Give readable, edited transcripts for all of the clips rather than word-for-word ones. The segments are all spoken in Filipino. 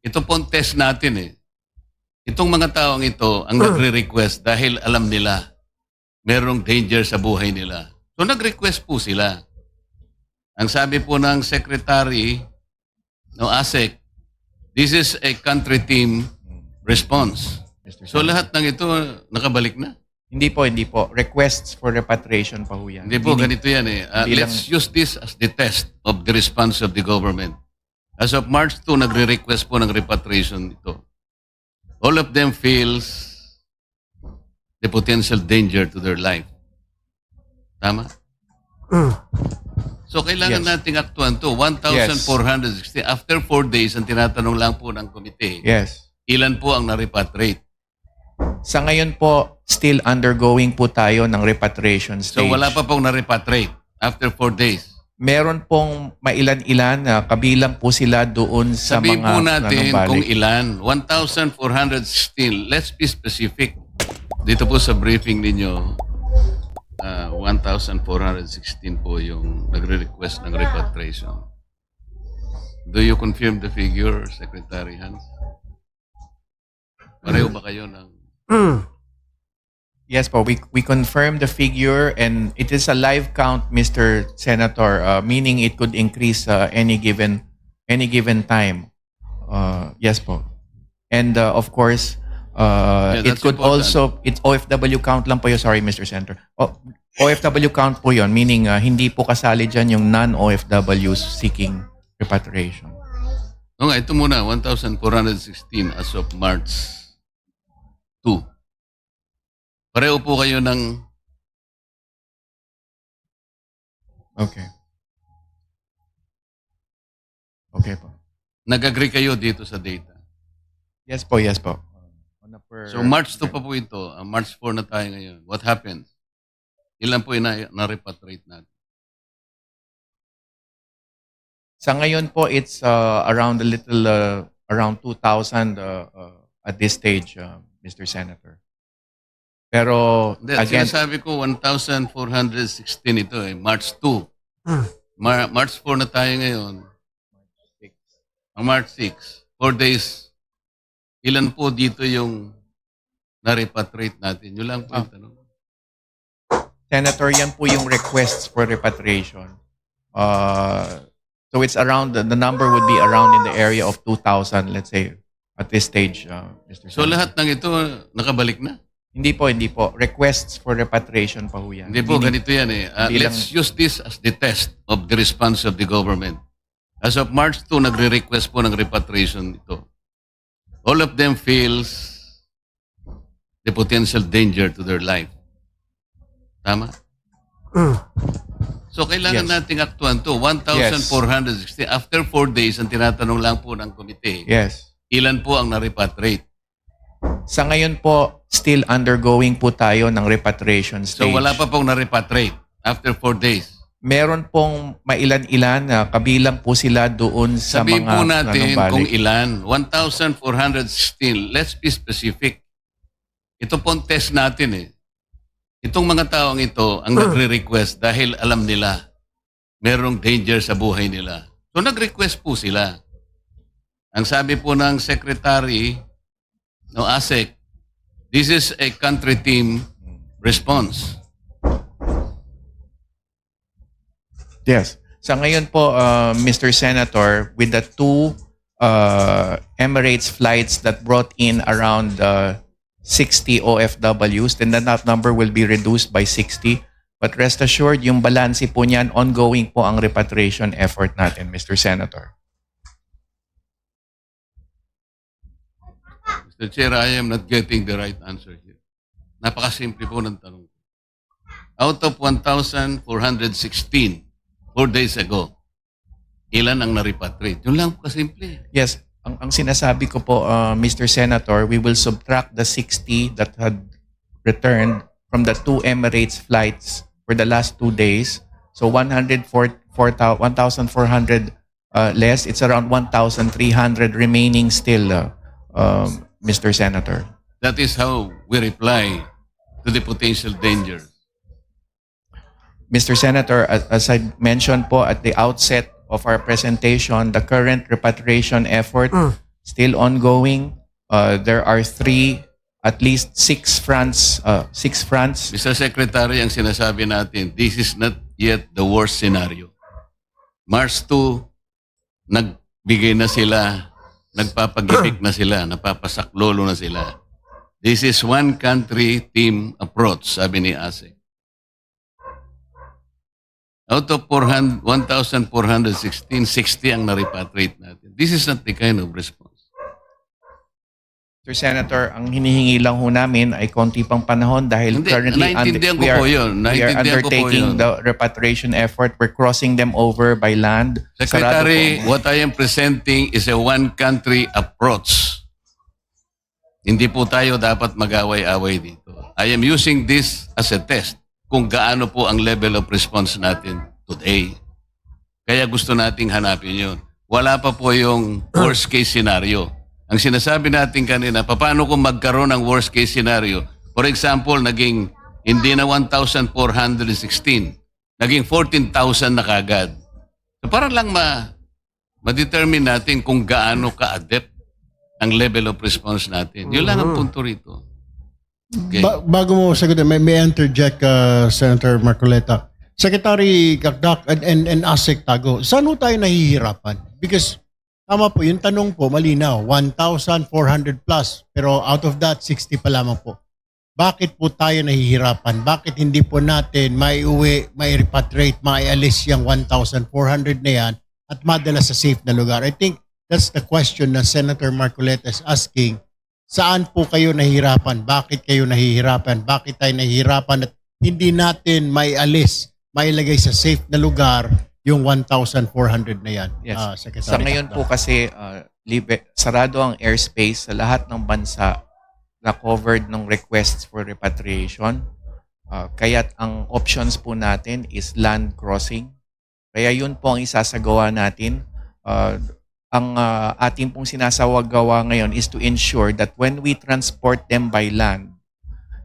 Ito po ang test natin eh. Itong mga taong ito ang nagre-request dahil alam nila merong danger sa buhay nila. So nag-request po sila. Ang sabi po ng Secretary no ASEC, this is a country team response. So lahat ng ito nakabalik na. Hindi po. Requests for repatriation pa ho yan. Hindi po, ganito yan eh. Let's use this as the test of the response of the government. As of March 2, nagre-request po ng repatriation ito. All of them feels the potential danger to their life. Tama? So kailangan Yes. nating aktuan to. 1,460. After 4 days, ang tinatanong lang po ng komite, Yes. ilan po ang na-repatriate? Sa ngayon po, still undergoing po tayo ng repatriation stage. So wala pa pong na-repatriate after 4 days. Meron pong mailan-ilan na kabilang po sila doon sa Sabihin mga po natin kung nanambalik. ilan. 1,416. Let's be specific. Dito po sa briefing ninyo, 1,416 po yung nagre-request ng repatriation. Do you confirm the figure, Secretary Hans? Pareho ba kayo ng... Yes po, we confirm the figure and it is a live count, Mr. Senator, meaning it could increase any given time. Yes po. And of course, it that's could important. also, it's OFW count lang po yun, sorry Mr. Senator. OFW count po yun, meaning hindi po kasali dyan yung non-OFWs seeking repatriation. No nga, ito muna, 1,416 as of March 2. Pareho po kayo ng... Okay. Okay po. Nag-agree kayo dito sa data. Yes po, yes po. On a per- So March 2 pa po ito. March 4 na tayo ngayon. What happens? Ilan po yung na-repatriate natin? Sa ngayon po, it's around a little, around 2,000 at this stage, Mr. Senator. Pero, Hindi, again, sinasabi ko 1,416 ito eh. March 2. March 4 na tayo ngayon. Ang March 6. 4 days. Ilan po dito yung na-repatriate natin? Yun lang po yung tanong. Senator, yan po yung requests for repatriation. So it's around, the number would be around in the area of 2,000, let's say, at this stage, Mr. So Senator. lahat ng ito nakabalik na? Hindi po. Requests for repatriation pa ho yan. Hindi po, Meaning- ganito yan eh. Let's use this as the test of the response of the government. As of March 2, nagre-request po ng repatriation ito. All of them feels the potential danger to their life. Tama? So kailangan Yes. nating aktuan to. 1,460. After 4 days, ang tinatanong lang po ng komite, Yes. ilan po ang na-repatriate? Sa ngayon po, still undergoing po tayo ng repatriation So stage. wala pa pong na-repatriate after 4 days. Meron pong mailan-ilan na kabilang po sila doon sa Sabihin mga po natin nanambalik. kung ilan. 1,416. Let's be specific. Ito po ang test natin eh. Itong mga taong ito ang nagre-request dahil alam nila merong danger sa buhay nila. So nag-request po sila. Ang sabi po ng Secretary no ASEC, this is a country team response. Yes. Sa ngayon po, Mr. Senator, with the two Emirates flights that brought in around 60 OFWs, then that number will be reduced by 60. But rest assured, yung balanse po niyan, ongoing po ang repatriation effort natin, Mr. Senator. Mr. Chair, I am not getting the right answer here. Napakasimple po ng tanong. Out of 1,416, 4 days ago, ilan ang na-repatriate? Yun lang po kasimple. Yes, ang sinasabi ko po, Mr. Senator, we will subtract the 60 that had returned from the two Emirates flights for the last 2 days. So 1,400 less. It's around 1,300 remaining still, Mr. Senator. That is how we reply to the potential dangers. Mr. Senator, as I mentioned po at the outset of our presentation, the current repatriation effort still ongoing. There are at least six fronts. Mr. Secretary, ang sinasabi natin, this is not yet the worst scenario. Mars 2, nagbigay na sila, nagpapagibik na sila, napapasaklolo na sila. This is one country team approach, sabi ni ASEC. Out of 1,416, 60 ang na-repatriate natin. This is not the kind of response. Mr. Senator, ang hinihingi lang ho namin ay konti pang panahon dahil Hindi, currently naiintindihan ko we are po yun. we are Naiintindihan ko po undertaking yun. the repatriation effort. We're crossing them over by land. Secretary, Sarado po. what I am presenting is a one-country approach. Hindi po tayo dapat mag-away-away dito. I am using this as a test kung gaano po ang level of response natin today. Kaya gusto nating hanapin yun. Wala pa po yung worst case scenario. Ang sinasabi natin kanina, paano kung magkaroon ng worst case scenario? For example, naging hindi na 1,416, naging 14,000 na kagad. So para lang ma-determine natin kung gaano ka-adept ang level of response natin. Yun lang ang punto rito. Okay. Bago mo sagutin, may interject, Senator Marcoleta. Secretary Kakdak and ASEC Tago, saan ho tayo nahihirapan? Because tama po, yung tanong po, malinaw, 1,400 plus. Pero out of that, 60 pa lamang po. Bakit po tayo nahihirapan? Bakit hindi po natin maiuwi, mai-repatriate, maialis yung 1,400 na yan at madala sa safe na lugar? I think that's the question na Senator Marcoleta is asking. Saan po kayo nahihirapan? Bakit kayo nahihirapan? Bakit tayo nahihirapan at hindi natin maialis, mailagay sa safe na lugar yung 1,400 na yan, Yes. Secretary? Sa ngayon po kasi sarado ang airspace sa lahat ng bansa na covered ng requests for repatriation. Kaya't ang options po natin is land crossing. Kaya yun po ang isasagawa natin. Ang ating pong sinasawagawa ngayon is to ensure that when we transport them by land,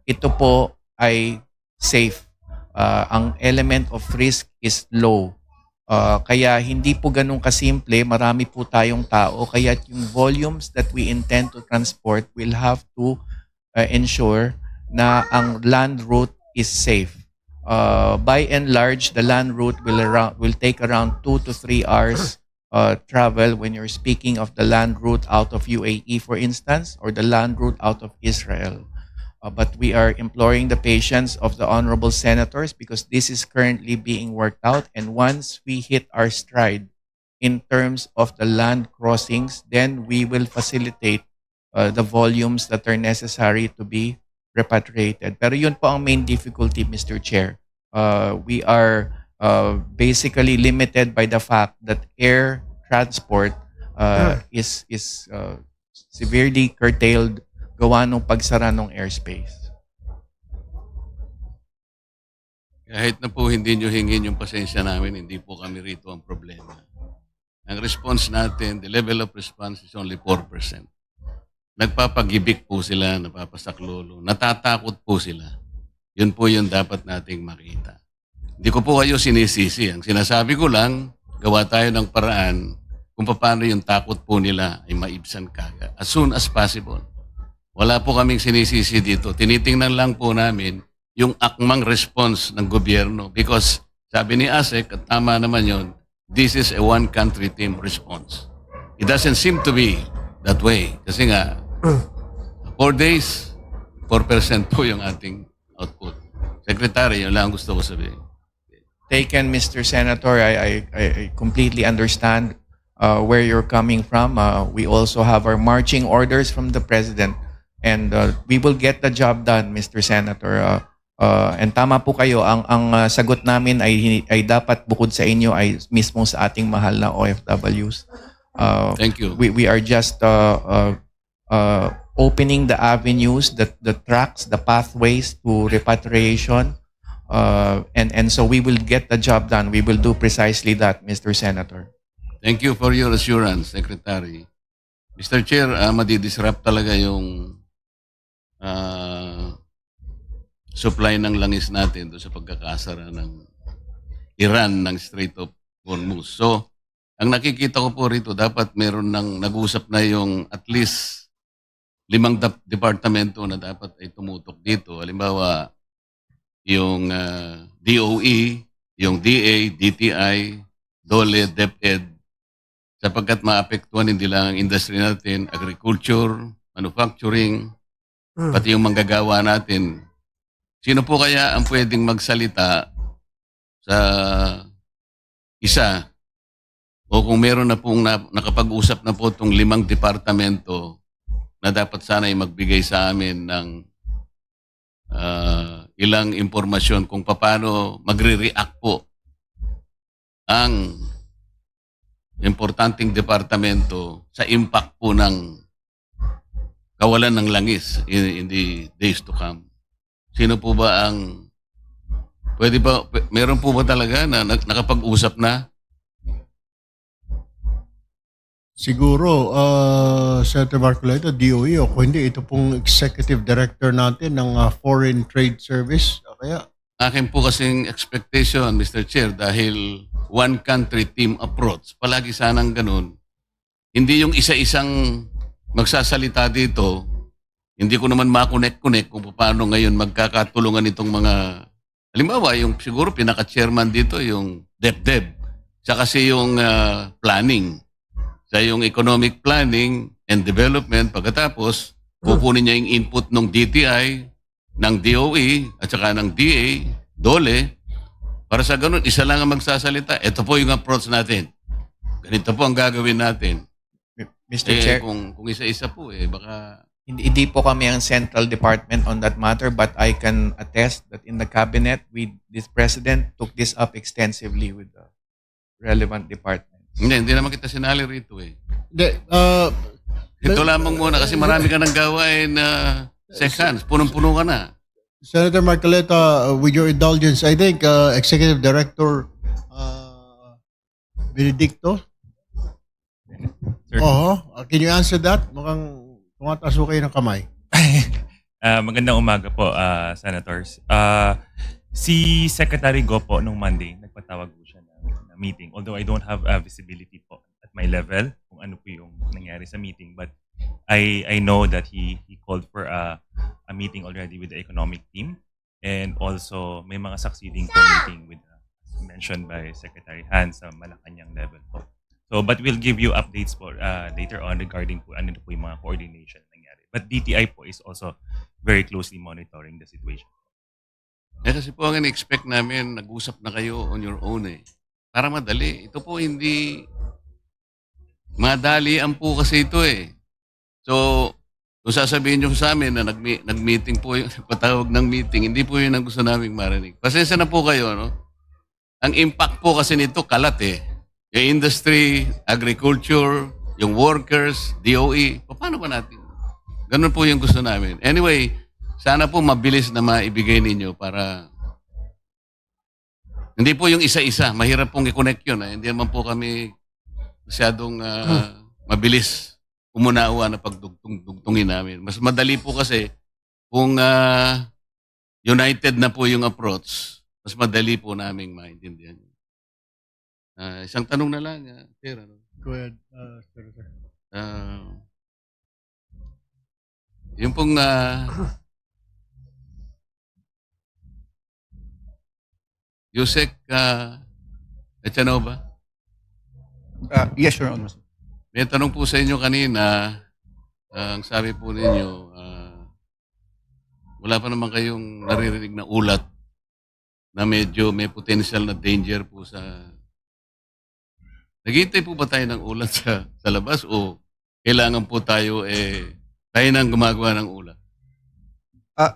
ito po ay safe. Ang element of risk is low. Kaya hindi po ganun kasimple, marami po tayong tao, kaya yung volumes that we intend to transport will have to ensure na ang land route is safe. By and large, the land route will take around 2 to 3 hours travel when you're speaking of the land route out of UAE, for instance, or the land route out of Israel. But we are imploring the patience of the honorable senators because this is currently being worked out. And once we hit our stride in terms of the land crossings, then we will facilitate the volumes that are necessary to be repatriated. Pero yun po ang main difficulty, Mr. Chair. We are basically limited by the fact that air transport is severely curtailed gawa ng pagsara ng airspace. Kahit na po hindi nyo hingin yung pasensya namin, hindi po kami rito ang problema. Ang response natin, the level of response is only 4%. Nagpapagibik po sila, napapasaklolo, natatakot po sila. Yun po yung dapat nating makita. Hindi ko po kayo sinisisi. Ang sinasabi ko lang, gawa tayo ng paraan kung paano yung takot po nila ay maibsan kaga as soon as possible. Wala po kaming sinisisi dito. Tinitingnan lang po namin yung akmang response ng gobyerno because sabi ni ASEC, at tama naman yun, this is a one-country team response. It doesn't seem to be that way. Kasi nga, 4 days, 4% po yung ating output. Secretary, yun lang gusto ko sabihin. Taken, Mr. Senator, I completely understand where you're coming from. We also have our marching orders from the President. And we will get the job done, Mr. Senator. And tama po kayo, ang sagot namin ay dapat bukod sa inyo ay mismo sa ating mahal na OFWs. Thank you. We are just opening the avenues, the tracks, the pathways to repatriation. And so we will get the job done. We will do precisely that, Mr. Senator. Thank you for your assurance, Secretary. Mr. Chair, madidisrupt talaga yung supply ng langis natin doon sa pagkakasara ng Iran ng Strait of Hormuz. So, Ang nakikita ko po rito, dapat meron ng nag-usap na yung at least 5 departamento na dapat ay tumutok dito. Halimbawa, yung DOE, yung DA, DTI, DOLE, DepEd, sapagkat maapektuhan hindi lang ang industry natin, agriculture, manufacturing, pati yung manggagawa natin. Sino po kaya ang pwedeng magsalita sa isa? O kung meron na pong nakapag-usap na po itong 5 departamento na dapat sana ay magbigay sa amin ng ilang impormasyon kung paano magre-react po ang importanteng departamento sa impact po ng kawalan ng langis in the days to come. Sino po ba ang meron po ba talaga na nakapag-usap na? Siguro, Senator Marcoleta, DOE, o kung hindi, ito pong Executive Director natin ng Foreign Trade Service. O kaya, Akin po kasing expectation, Mr. Chair, dahil one country team approach, palagi sanang ganun. Hindi yung isa-isang magsasalita dito, hindi ko naman makonect-connect kung paano ngayon magkakatulungan itong mga, halimbawa, yung siguro pinaka-chairman dito, yung DepDep, sa kasi yung planning, sa yung economic planning and development, pagkatapos, kukunin niya yung input ng DTI, ng DOE, at saka ng DA, DOLE, para sa ganun, isa lang ang magsasalita. Ito po yung approach natin. Ganito po ang gagawin natin. Mr. Chair, Kung isa-isa po, baka... hindi po kami ang central department on that matter, but I can attest that in the cabinet, this president took this up extensively with the relevant departments. Hindi naman kita sinali rito hindi, Ito lamang muna kasi marami ka nang gawain na seconds. Punong-puno ka na. Senator Marcoleta, with your indulgence, I think Executive Director Benedicto? Sir. Can you answer that? Mukhang tumataas ko kayo ng kamay. Magandang umaga po, Senators. Si Secretary Go po nung Monday, nagpatawag po siya ng meeting. Although I don't have visibility po at my level kung ano po yung nangyari sa meeting. But I know that he called for a meeting already with the economic team. And also may mga succeeding po meeting with, mentioned by Secretary Han sa Malacanang level po. So, but we'll give you updates po later on regarding po ano po yung mga coordination na nangyari. But DTI po is also very closely monitoring the situation. Kasi po ang in-expect namin, nag-usap na kayo on your own Para madali. Ito po hindi madalian po kasi ito So, kung sasabihin nyo sa amin na nag-meeting po yung patawag ng meeting, hindi po yun ang gusto naming marinig. Pasensya na po kayo, no? Ang impact po kasi nito kalat Yung industry, agriculture, yung workers, DOE, paano ba natin? Ganun po yung gusto namin. Anyway, sana po mabilis na maibigay ninyo para hindi po yung isa-isa. Mahirap pong i-connect yun. Hindi naman po kami masyadong mabilis umunawa na pagdugtungin namin. Mas madali po kasi kung united na po yung approach, mas madali po naming maintindihan. Isang tanong na lang, Sir. Go ahead, Senator. Yung pong Yusek Echanova, Yes, Your Honor. may tanong po sa inyo kanina, ang sabi po ninyo, wala pa naman kayong naririnig na ulat na medyo may potential na danger po sa... Naghihintay po ba tayo ng ulat sa labas o kailangan po tayo tayo nang gumagawa ng ulat?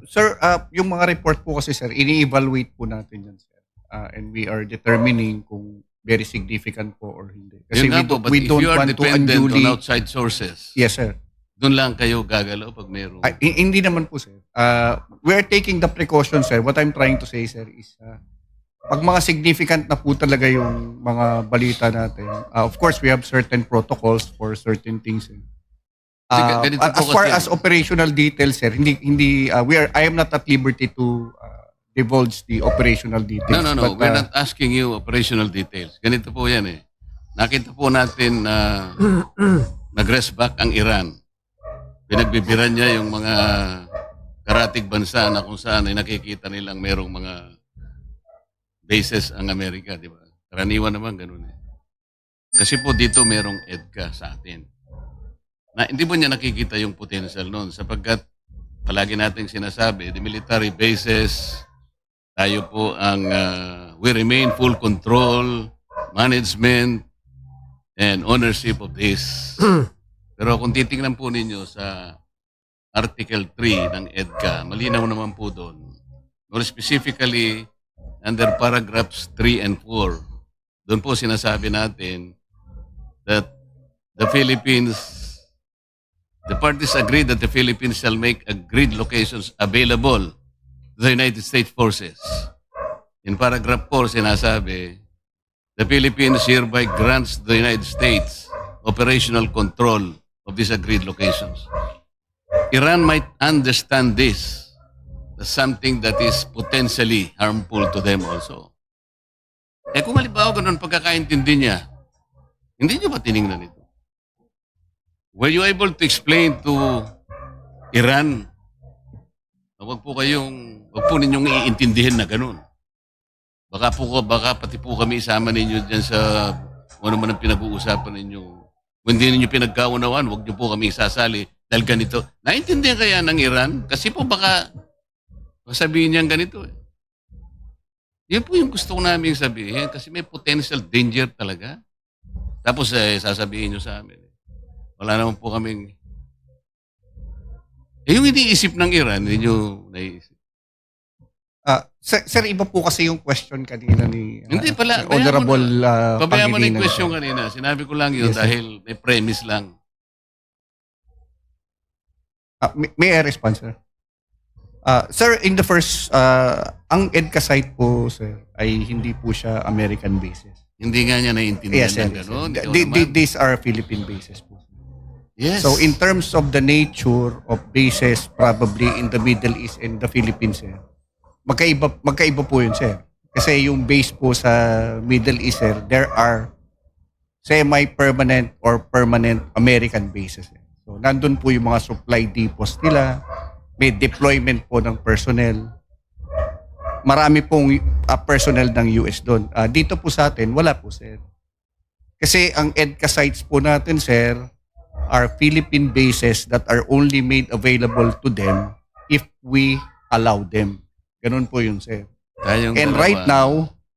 Sir, yung mga report po kasi, sir, ini-evaluate po natin yan, sir. And we are determining kung very significant po or hindi. Kasi Yun nga po, but if you are dependent on outside sources, Yes, sir. doon lang kayo gagalaw pag mayroong... Hindi naman po, sir. We are taking the precautions, sir. What I'm trying to say, sir, is pag mga significant na po talaga yung mga balita natin, of course, we have certain protocols for certain things. Sir. Kasi ganito po As far kasi- as operational details, sir, I am not at liberty to divulge the operational details. No. But, We're not asking you operational details. Ganito po yan nakita po natin na nag-rest back ang Iran. Pinagbibiran niya yung mga karatig bansa na kung saan ay nakikita nilang merong mga bases ang Amerika, di ba? Karaniwan naman ganun eh. Kasi po dito merong EDCA sa atin. Na hindi mo niya nakikita yung potential noon sapagkat palagi nating sinasabi, the military bases, tayo po ang we remain full control, management, and ownership of this. Pero kung titingnan po ninyo sa Article 3 ng EDCA, malinaw naman po doon. More specifically, under paragraphs 3 and 4, doon po sinasabi natin that the parties agree that the Philippines shall make agreed locations available to the United States forces. In paragraph 4, sinasabi, the Philippines hereby grants the United States operational control of these agreed locations. Iran might understand this as something that is potentially harmful to them also. Eh kung halimbawa ganun pagkakaintindi niya, hindi niyo ba tiningnan ito? Were you able to explain to Iran na wag po ninyong iintindihin na ganun? Baka pati po kami isama ninyo dyan sa kung ano man ang pinag-uusapan ninyo. Kung hindi ninyo pinagkaunawaan, wag niyo po kami isasali dahil ganito. Naintindihan kaya ng Iran? Kasi po baka sabihin niyang ganito eh. Yan po yung gusto ko namin sabihin kasi may potential danger talaga. Tapos sasabihin niyo sa amin. Wala naman po kaming... yung iniisip ng Iran, hindi nyo naiisip. Sir, iba po kasi yung question kanina ni Hindi pala. Honorable Pabayaan mo na Pangilinan, yung question sir. kanina. Sinabi ko lang yun Yes, sir. dahil may premise lang. May I respond, sir? Sir, in the first, ang EDCA site po, sir, ay hindi po siya American bases. Hindi nga niya naiintindihan Yes, sir. ng gano'n. Ikaw Yes, sir. naman. These are Philippine bases po. Yes. So in terms of the nature of bases probably in the Middle East and the Philippines, sir, magkaiba po yun, sir. Kasi yung base po sa Middle East, sir, there are semi-permanent or permanent American bases. Sir. So nandun po yung mga supply depots nila, may deployment po ng personnel. Marami pong personnel ng US doon. Dito po sa atin, wala po, sir. Kasi ang EDCA sites po natin, sir, are Philippine bases that are only made available to them if we allow them. Ganun po yun, sir. Tayong And dalawa, right now,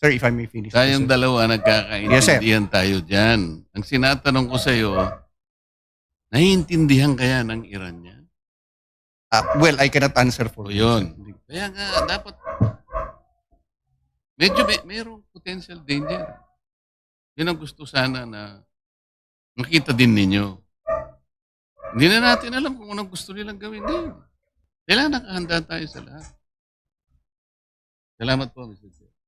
sir, if I may finish. tayong sir. dalawa nagkakaintindihan tayo dyan. Ang sinatanong ko sa iyo, naiintindihan kaya ng Iran yan? Well, I cannot answer for O you, yun. sir. Kaya nga, dapat medyo mayroong potential danger. Yun ang gusto sana na makita din ninyo. Hindi na natin alam kung anong gusto nilang gawin din. Kailangan nakahanda tayo sa lahat. Salamat po, Mr. Chair.